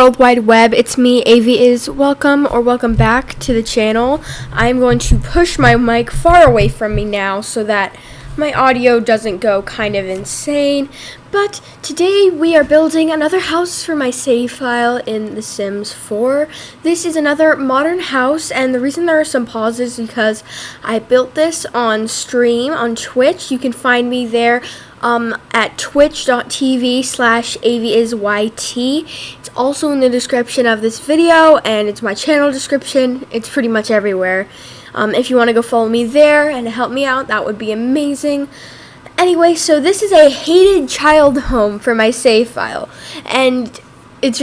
World Wide Web, it's me, AvieIsYT. Welcome back to the channel. I'm going to push my mic far away from me now so that my audio doesn't go kind of insane. But today we are building another house for my save file in The Sims 4. This is another modern house, and the reason there are some pauses is because I built this on stream on Twitch. You can find me there at twitch.tv/AvieIsYT. It's also in the description of this video, and it's my channel description. It's pretty much everywhere. If you want to go follow me there and help me out, that would be amazing. Anyway, so this is a hated child home for my save file, and it's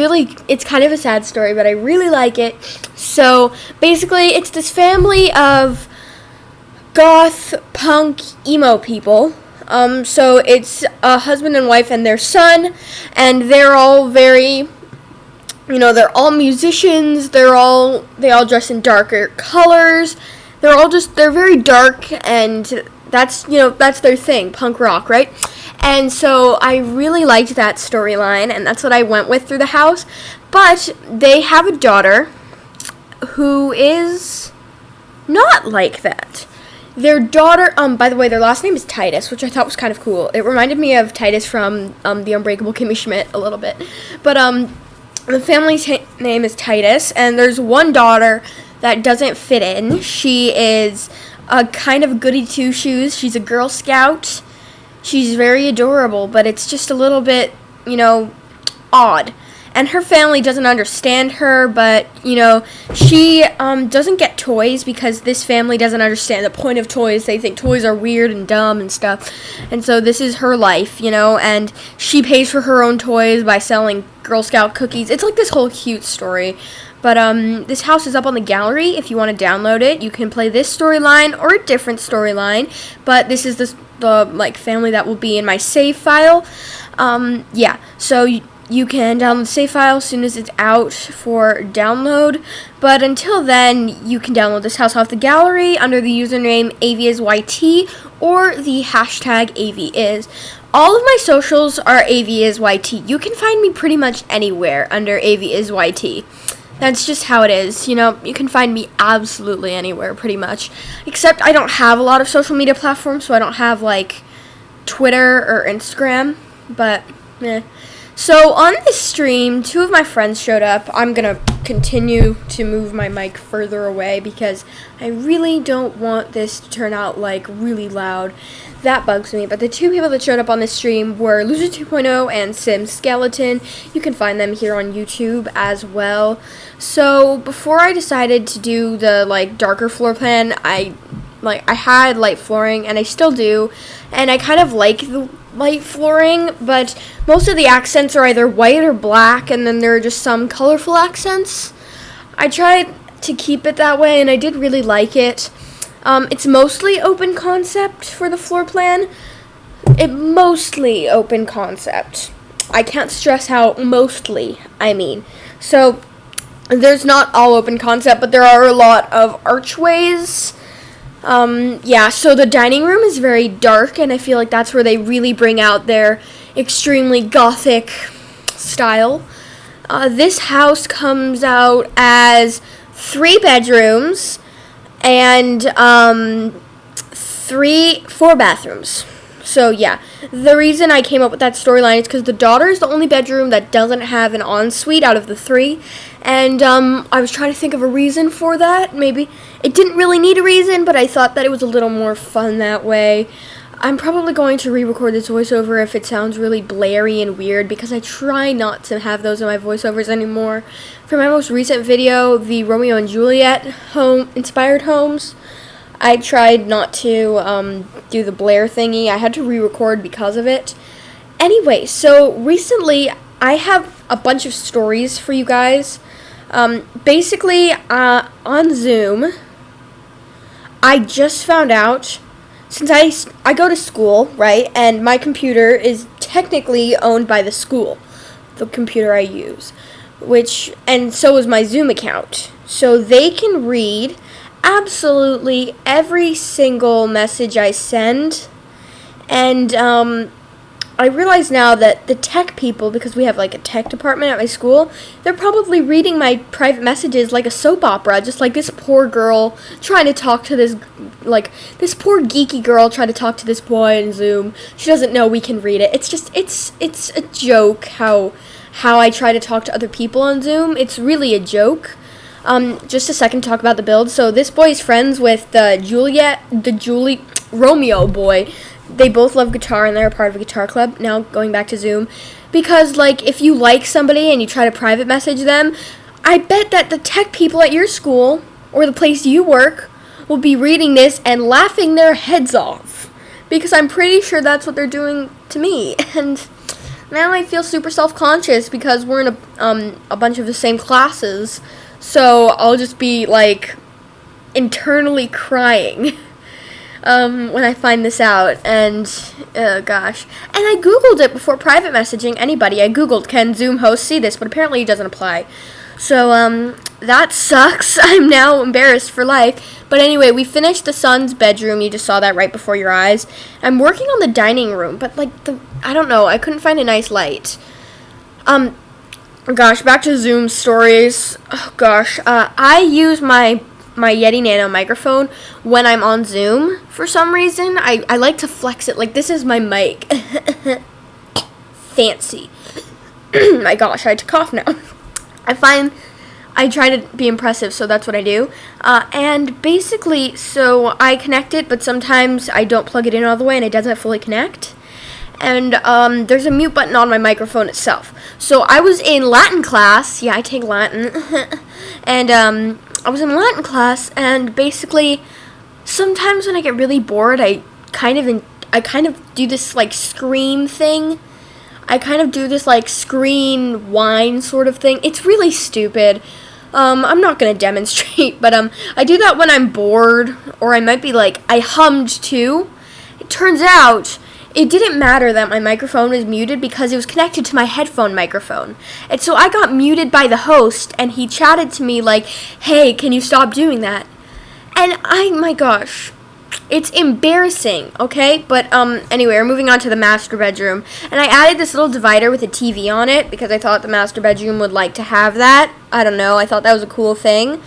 kind of a sad story, but I really like it. So basically, it's this family of goth, punk, emo people. So it's a husband and wife and their son, and they're all very, they're all musicians. They all dress in darker colors. They're very dark, and that's their thing, punk rock, right? And so I really liked that storyline, and that's what I went with through the house. But they have a daughter who is not like that. Their daughter, by the way, their last name is Titus, which I thought was kind of cool. It reminded me of Titus from The Unbreakable Kimmy Schmidt a little bit. But the family's name is Titus, and there's one daughter that doesn't fit in. She is a kind of goody two-shoes. She's a Girl Scout. She's very adorable, but it's just a little bit, odd. And her family doesn't understand her, but, she doesn't get toys because this family doesn't understand the point of toys. They think toys are weird and dumb and stuff. And so this is her life, and she pays for her own toys by selling Girl Scout cookies. It's like this whole cute story. But this house is up on the gallery. If you want to download it, you can play this storyline or a different storyline. But this is the family that will be in my save file. So you can download the save file as soon as it's out for download. But until then, you can download this house off the gallery under the username AvieIsYT or the hashtag AvieIs. All of my socials are AvieIsYT. You can find me pretty much anywhere under AvieIsYT. That's just how it is. You can find me absolutely anywhere, pretty much. Except I don't have a lot of social media platforms, so I don't have, Twitter or Instagram. But, So, on this stream, two of my friends showed up. I'm going to continue to move my mic further away because I really don't want this to turn out, really loud. That bugs me. But the two people that showed up on this stream were Loser 2.0 and Sim Skeleton. You can find them here on YouTube as well. So, before I decided to do the, darker floor plan, I had light flooring, and I still do. And I kind of like the light flooring, but most of the accents are either white or black, and then there are just some colorful accents. I tried to keep it that way, and I did really like it. It's mostly open concept for the floor plan. Mostly open concept. I can't stress how mostly I mean. So, there's not all open concept, but there are a lot of archways. So the dining room is very dark, and I feel like that's where they really bring out their extremely gothic style. This house comes out as 3 bedrooms and 4 bathrooms. So yeah, the reason I came up with that storyline is because the daughter is the only bedroom that doesn't have an ensuite out of the 3, and I was trying to think of a reason for that. Maybe it didn't really need a reason, but I thought that it was a little more fun that way. I'm probably going to re-record this voiceover if it sounds really blary and weird, because I try not to have those in my voiceovers anymore. For my most recent video, the Romeo and Juliet inspired homes, I tried not to do the Blair thingy. I had to re-record because of it. Anyway, so recently I have a bunch of stories for you guys. Basically, on Zoom, I just found out, since I go to school, right, and my computer is technically owned by the school, the computer I use, and so is my Zoom account. So they can read absolutely every single message I send, and I realize now that the tech people, because we have like a tech department at my school, they're probably reading my private messages like a soap opera, just like this poor girl trying to talk to this, like this poor geeky girl trying to talk to this boy in Zoom. She doesn't know we can read it. It's just, it's a joke how I try to talk to other people on Zoom. It's really a joke. Just a second to talk about the build. So this boy's friends with the Romeo boy. They both love guitar and they're a part of a guitar club. Now going back to Zoom. Because, like, if you like somebody and you try to private message them, I bet that the tech people at your school or the place you work will be reading this and laughing their heads off. Because I'm pretty sure that's what they're doing to me. And now I feel super self-conscious because we're in a bunch of the same classes. So I'll just be, like, internally crying when I find this out, and gosh. And I googled it before private messaging anybody. I googled, can Zoom hosts see this? But apparently it doesn't apply. So that sucks. I'm now embarrassed for life. But anyway, we finished the son's bedroom. You just saw that right before your eyes. I'm working on the dining room, but like I don't know, I couldn't find a nice light. Gosh, back to Zoom stories. Oh gosh, I use my Yeti Nano microphone when I'm on Zoom for some reason. I like to flex it, like this is my mic. Fancy. My gosh, I had to cough now. I try to be impressive, so that's what I do. And basically, so I connect it, but sometimes I don't plug it in all the way and it doesn't fully connect. And there's a mute button on my microphone itself. So I was in Latin class. Yeah, I take Latin. And I was in Latin class, and basically, sometimes when I get really bored, I kind of do this like scream thing. I kind of do this like screen whine sort of thing. It's really stupid. I'm not gonna demonstrate, but I do that when I'm bored, or I might be like, I hummed too. It turns out it didn't matter that my microphone was muted because it was connected to my headphone microphone. And so I got muted by the host, and he chatted to me like, hey, can you stop doing that? And my gosh, it's embarrassing, okay? But anyway, we're moving on to the master bedroom. And I added this little divider with a TV on it because I thought the master bedroom would like to have that. I don't know, I thought that was a cool thing.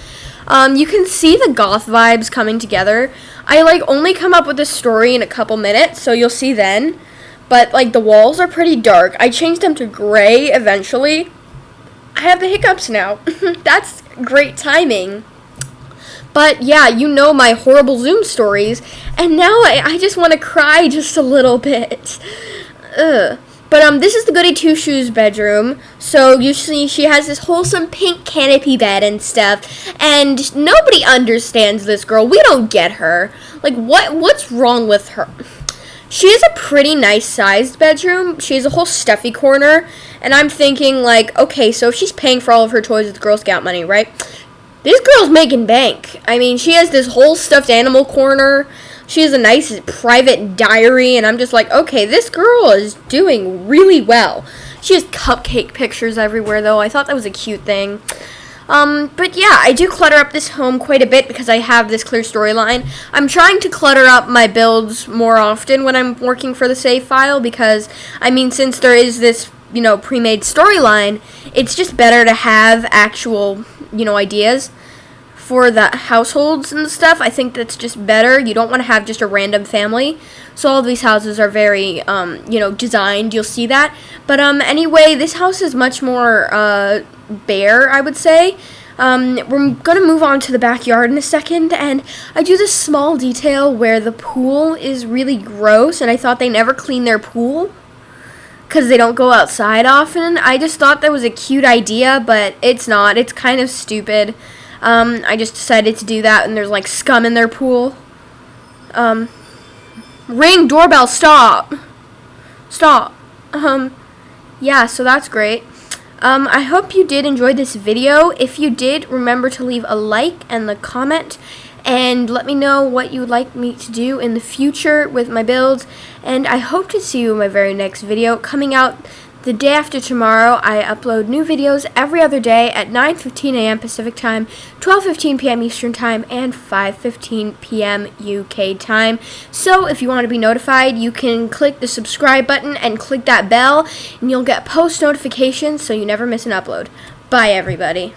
You can see the goth vibes coming together. I only come up with this story in a couple minutes, so you'll see then. But the walls are pretty dark. I changed them to gray eventually. I have the hiccups now. That's great timing. But yeah, you know my horrible Zoom stories, and now I just want to cry just a little bit. Ugh. But this is the Goody Two Shoes bedroom. So you see she has this wholesome pink canopy bed and stuff. And nobody understands this girl. We don't get her. What's wrong with her? She has a pretty nice sized bedroom. She has a whole stuffy corner. And I'm thinking okay, so if she's paying for all of her toys with Girl Scout money, right? This girl's making bank. I mean, she has this whole stuffed animal corner. She has a nice private diary, and I'm just like, okay, this girl is doing really well. She has cupcake pictures everywhere, though. I thought that was a cute thing. But yeah, I do clutter up this home quite a bit because I have this clear storyline. I'm trying to clutter up my builds more often when I'm working for the save file because, I mean, since there is this, pre-made storyline, it's just better to have actual, ideas for the households and stuff. I think that's just better. You don't want to have just a random family. So all of these houses are very, designed. You'll see that. But anyway, this house is much more bare, I would say. We're going to move on to the backyard in a second. And I do this small detail where the pool is really gross. And I thought they never clean their pool because they don't go outside often. I just thought that was a cute idea, but it's not. It's kind of stupid. I just decided to do that, and there's scum in their pool. Ring doorbell, stop. Yeah, so that's great. I hope you did enjoy this video. If you did, remember to leave a like and a comment, and let me know what you would like me to do in the future with my builds, and I hope to see you in my very next video coming out The day after tomorrow, I upload new videos every other day at 9:15 a.m. Pacific Time, 12:15 p.m. Eastern Time, and 5:15 p.m. UK Time. So if you want to be notified, you can click the subscribe button and click that bell, and you'll get post notifications so you never miss an upload. Bye, everybody.